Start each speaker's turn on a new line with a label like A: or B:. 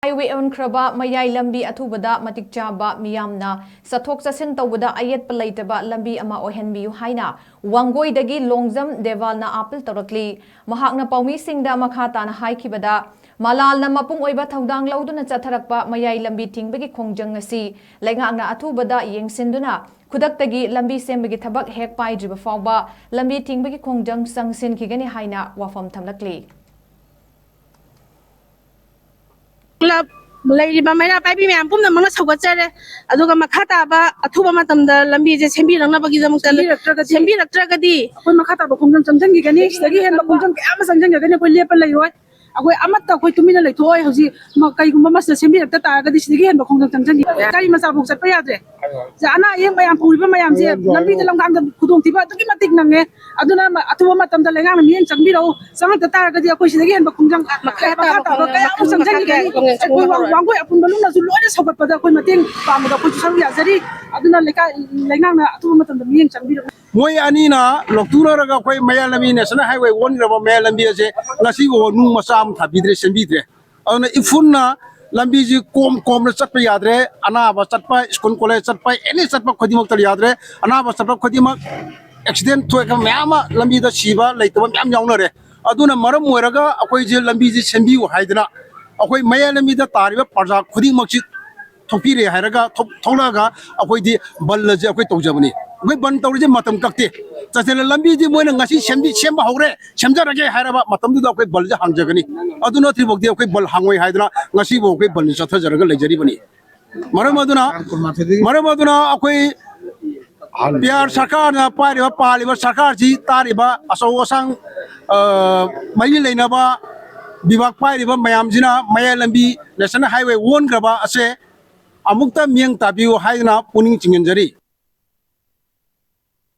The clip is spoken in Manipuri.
A: Highway Onkhraba Mayai Lambi Athubada Matik Chaba Miyam Chatthok Chatsin Toubada Ayetpa LEITABA Lambi ama OIHANBIYU HAINA WANGOI DAGI LONGJAM DEBAL na apil TOURAKLI mahakna pawmi singda makhata na haikibada malal na mapung oiba thaudang lauduna chatharakpa Mayai Lambi tingbagi khongjang ngasi laingakna Athubada yengsinduna Kudaktagi lambi sembagi thabak hek paidriba fawba lambi tingbagi khongjang sangsin khigani haina wafam thamlakli
B: Club LEITABA Mayai Lambi Miyam pum na mga sawgatsare aduga makhata ba athuba matamda lambi je sembi rangna bagi jamuk sembi raktragadi
C: akoi makhata ba khongjang chamjang gi gani sagi hen ba khongjang ke ama sangjang gani akoi lepal lai roi akoi amatta akoi tumina lai thoi hausi ma kai gumba mas sembi rakta ta gadi sagi hen ba khongjang chamjang gi kai masa buk chat pa yadre jana ye mayam puriba mayam je lambi de langdam da khudong tiba tuki matik nange aduna athuba matamda lenga na mien changbi ro sang ta ta gadi akoi sagi hen ba khongjang makhata ba kai ama sangjang gi gani akoi wangoi apun balung na zu loina sabat pada akoi mating pamda akoi saru ya jari aduna leka lenga na athuba matamda mien changbi ro
D: Moi anina loktura raga koi Mayai Lambi national highway one raba Mayai Lambi ase ngasi go nu masam thabidre sembidre ana ifunna lambi ji kom na chatpa yadre ana ba chatpa school college chatpa any chatpa khodimak tar yadre ana ba chatpa khodimak accident thoi ka myama lambi da siba leitaba myam yauna re aduna maram moiraga akoi je lambi ji sembi wa haidna akoi Mayai Lambi da tariba parja khodimak chi thopire hairaga tholaga akoi di bal je akoi tawjabani we ban tawje matam kakte chasela lambi ji moina ngasi semba hore semjarage hairaba matam du akoi bal je hangjagani aduna tri bogdi akoi bal hangoi haidna ngasi bo akoi bal chatha jaraga lejari bani maram aduna akoi biar sarkar na pariba sarkar ji tariba aso sang mai leina ba bibak pariba mayam jina Mayai Lambi national highway one graba ase amukta miang tabiu haina puning chingenjari